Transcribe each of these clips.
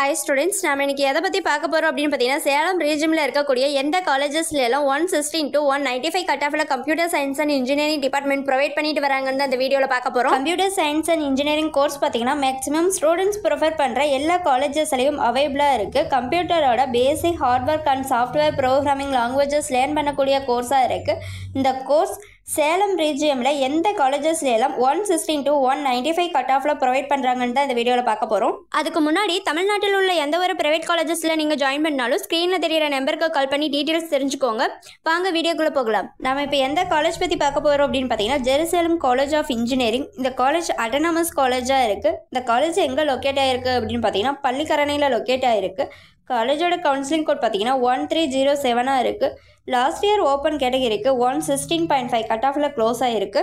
Hi students, நாம இன்னைக்கு எதை பத்தி பார்க்க போறோம் அப்படின்னு பார்த்தீங்கன்னா சேலம் ரீஜியன்ல இருக்கக்கூடிய எந்த காலேஜஸ்ல எல்லாம் 160 to 195 கட் ஆஃப்ல computer science and engineering department provide பண்ணிட்டு வராங்கன்னு அந்த வீடியோல பார்க்க போறோம். Computer science and engineering course பார்த்தீங்கன்னா மேக்ஸிமம் ஸ்டூடெண்ட்ஸ் ப்ரிஃபர் பண்ற எல்லா காலேஜஸ்லயும் அவைலபிளா இருக்கு. கம்ப்யூட்டரோட basic hardware and software programming languages learn பண்ணக்கூடிய கோர்ஸா இருக்கு. இந்த கோர்ஸ் சேலம் ரீஜியனில் எந்த காலேஜஸ்ல எல்லாம் 160 to 195 கட் ஆஃப்ல ப்ரொவைட் பண்ணுறாங்கன்னு தான் இந்த வீடியோவில் பார்க்க போகிறோம். அதுக்கு முன்னாடி தமிழ்நாட்டில் உள்ள எந்த ஒரு பிரைவேட் காலேஜஸில் நீங்கள் ஜாயின் பண்ணாலும் ஸ்க்ரீனில் தெரியிற நம்பருக்கு கால் பண்ணி டீட்டெயில்ஸ் தெரிஞ்சுக்கோங்க. வாங்க வீடியோக்குள்ளே போகலாம். நம்ம இப்போ எந்த காலேஜ் பற்றி பார்க்க போகிறோம் அப்படின்னு பார்த்தீங்கன்னா ஜெருசலம் காலேஜ் ஆஃப் இன்ஜினியரிங். இந்த காலேஜ் அட்டானமஸ் காலேஜாக இருக்குது. இந்த காலேஜ் எங்கே லொக்கேட் ஆகிருக்கு அப்படின்னு பார்த்தீங்கன்னா பள்ளிக்கரணையில் லொக்கேட் ஆகிருக்கு. காலேஜோட கவுன்சிலிங் கோட் பார்த்தீங்கன்னா 1307 இருக்குது. லாஸ்ட் இயர் ஓப்பன் கேட்டகரிக்கு 116.5 கட் ஆஃபில் க்ளோஸ் ஆகிருக்கு.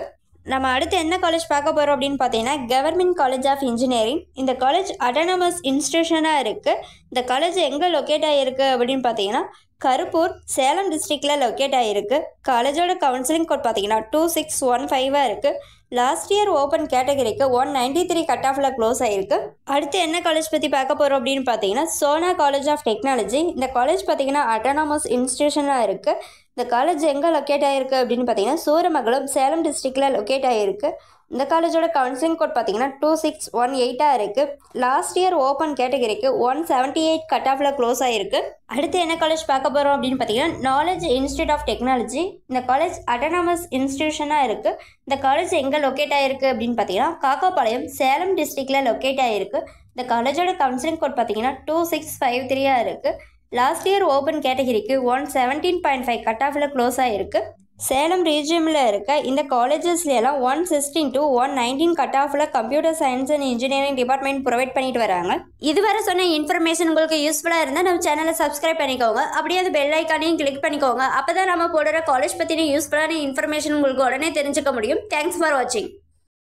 நம்ம அடுத்து என்ன காலேஜ் பார்க்க போகிறோம் அப்படின்னு பார்த்தீங்கன்னா கவர்மெண்ட் காலேஜ் ஆஃப் இன்ஜினியரிங். இந்த காலேஜ் அட்டானமஸ் இன்ஸ்டியூஷனாக இருக்குது. இந்த காலேஜ் எங்கே லொக்கேட் ஆகிருக்கு அப்படின்னு பார்த்தீங்கன்னா கருப்பூர் சேலம் டிஸ்ட்ரிக்டில் லொக்கேட் ஆகிருக்கு. காலேஜோட கவுன்சிலிங் கோட் பார்த்தீங்கன்னா 2615 இருக்குது. லாஸ்ட் இயர் ஓப்பன் கேட்டகரிக்கு 193 கட் ஆஃபில் க்ளோஸ் ஆகிருக்கு. அடுத்து என்ன காலேஜ் பற்றி பார்க்க போகிறோம் அப்படின்னு பார்த்தீங்கன்னா சோனா காலேஜ் ஆஃப் டெக்னாலஜி. இந்த காலேஜ் பார்த்தீங்கன்னா அட்டானமஸ் இன்ஸ்டியூஷனாக இருக்குது. இந்த காலேஜ் எங்கே லொக்கேட் ஆகிருக்கு அப்படின்னு பார்த்தீங்கன்னா சூரமங்கலம் சேலம் டிஸ்ட்ரிக்டில் லொக்கேட் ஆகிருக்கு. இந்த காலேஜோட கவுன்சிலிங் கோட் பார்த்தீங்கன்னா 2618 இருக்குது. லாஸ்ட் இயர் ஓப்பன் கேட்டகரிக்கு 178 கட் ஆஃபில் க்ளோஸ் ஆகிருக்கு. அடுத்து என்ன காலேஜ் பார்க்க போகிறோம் அப்படின்னு பார்த்தீங்கன்னா நாலேஜ் இன்ஸ்டியூட் ஆஃப் டெக்னாலஜி. இந்த காலேஜ் அட்டானமஸ் இன்ஸ்டியூஷனாக இருக்குது. இந்த காலேஜ் எங்கே லொக்கேட் ஆகிருக்கு அப்படின்னு பார்த்தீங்கன்னா காக்காபாளையம் சேலம் டிஸ்ட்ரிக்டில் லொக்கேட் ஆகிருக்கு. இந்த காலேஜோட கவுன்சிலிங் கோட் பார்த்தீங்கன்னா 2653 இருக்குது. லாஸ்ட் இயர் ஓப்பன் கேட்டகரிக்கு 117.5 கட் ஆஃபில் க்ளோஸ் ஆகிருக்கு. சேலம் ரீஜியனில் இருக்க இந்த காலேஜஸ்லாம் 116 to 119 கட் ஆஃபில் computer science and engineering department provide பண்ணிட்டு வராங்க. இதுவரை சொன்ன இன்ஃபர்மேஷன் உங்களுக்கு யூஸ்ஃபுல்லாக இருந்தால் நம்ம சேனலை சப்ஸ்கிரைப் பண்ணிக்கோங்க. அப்படியே அந்த பெல் ஐக்கானையும் கிளிக் பண்ணிக்கோங்க. அப்போ தான் நம்ம போடுற காலேஜ் பற்றின யூஸ்ஃபுல்லான இன்ஃபர்மேஷன் உங்களுக்கு உடனே தெரிஞ்சுக்க முடியும். தேங்க்ஸ் ஃபார் வாட்சிங்.